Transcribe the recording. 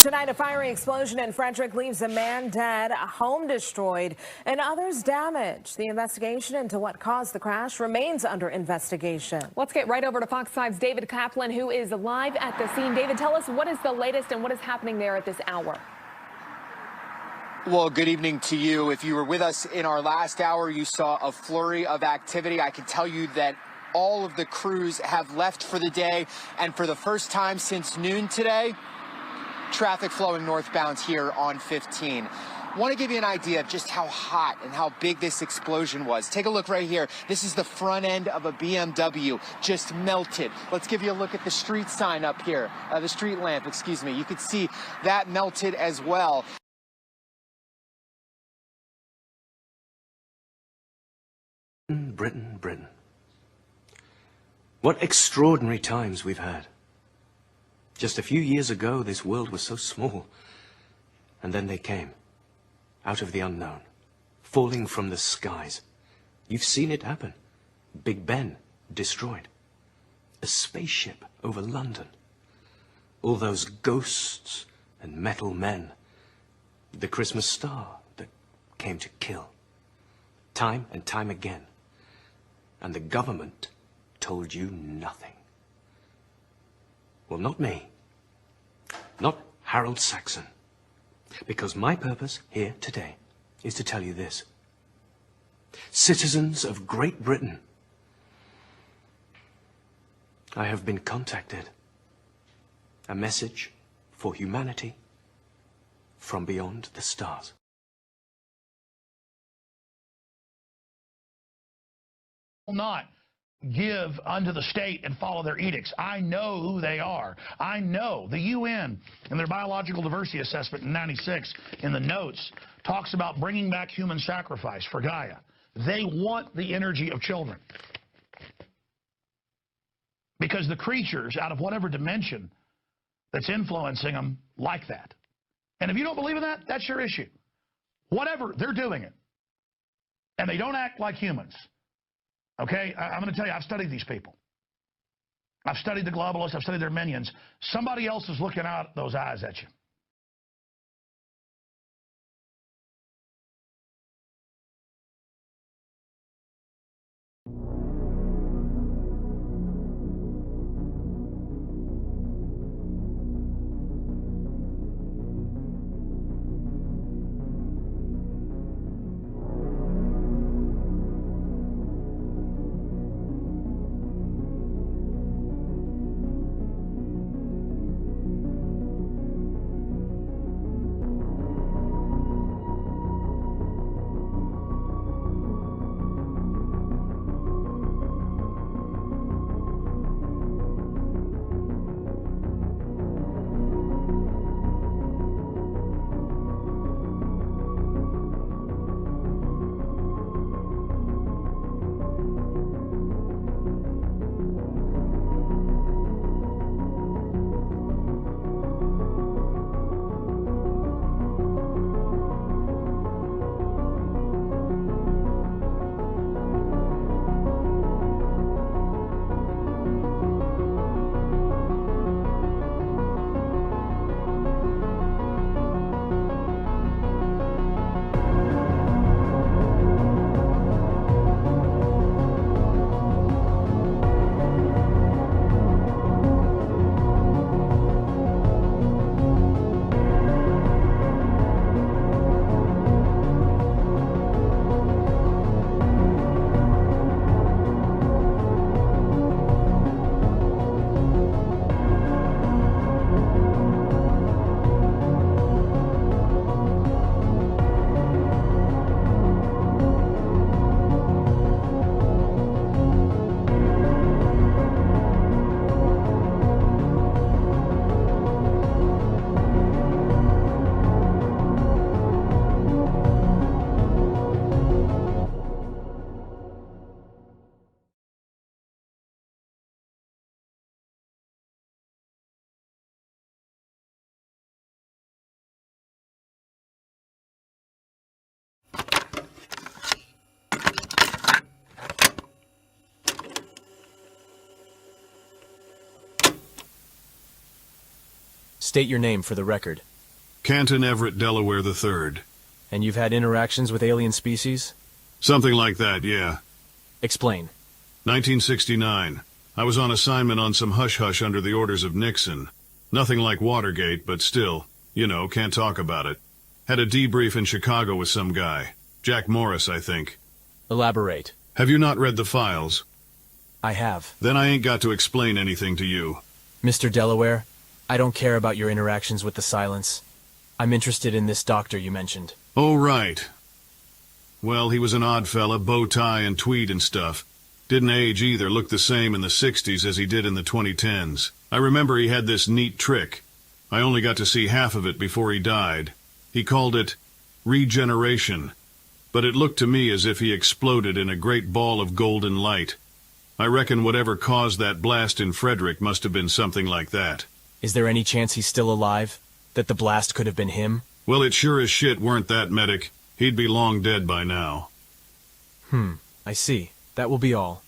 Tonight, a fiery explosion in Frederick leaves a man dead, a home destroyed, and others damaged. The investigation into what caused the crash remains under investigation. Let's get right over to Fox 5's David Kaplan, who is live at the scene. David, tell us what is the latest and what is happening there at this hour. Well, good evening to you. If you were with us in our last hour, you saw a flurry of activity. I can tell you that all of the crews have left for the day, and for the first time since noon today, traffic flowing northbound here on 15. I want to give you an idea of just how hot and how big this explosion was. Take a look right here. This is the front end of a BMW, just melted. Let's give you a look at the street sign up here, the street lamp, excuse me. You could see that melted as well. Britain. What extraordinary times we've had. Just a few years ago, this world was so small. And then they came, out of the unknown, falling from the skies. You've seen it happen. Big Ben, destroyed. A spaceship over London. All those ghosts and metal men. The Christmas star that came to kill. Time and time again. And the government told you nothing. Well, not me. Not Harold Saxon. Because my purpose here today is to tell you this. Citizens of Great Britain, I have been contacted. A message for humanity from beyond the stars. Not give unto the state and follow their edicts. I know who they are. I know the UN in their biological diversity assessment in '96 in the notes talks about bringing back human sacrifice for Gaia. They want the energy of children. Because the creatures out of whatever dimension that's influencing them like that. And if you don't believe in that, that's your issue. Whatever, they're doing it. And they don't act like humans. Okay, I'm going to tell you, I've studied these people. I've studied the globalists. I've studied their minions. Somebody else is looking out those eyes at you. State your name for the record. Canton Everett, Delaware III. And you've had interactions with alien species? Something like that, yeah. Explain. 1969. I was on assignment on some hush-hush under the orders of Nixon. Nothing like Watergate, but still, you know, can't talk about it. Had a debrief in Chicago with some guy. Jack Morris, I think. Elaborate. Have you not read the files? I have. Then I ain't got to explain anything to you. Mr. Delaware, I don't care about your interactions with the Silence. I'm interested in this doctor you mentioned. Oh, right. Well, he was an odd fella, bow tie and tweed and stuff. Didn't age either, looked the same in the 60s as he did in the 2010s. I remember he had this neat trick. I only got to see half of it before he died. He called it regeneration. But it looked to me as if he exploded in a great ball of golden light. I reckon whatever caused that blast in Frederick must have been something like that. Is there any chance he's still alive? That the blast could have been him? Well, it sure as shit weren't that, medic. He'd be long dead by now. I see. That will be all.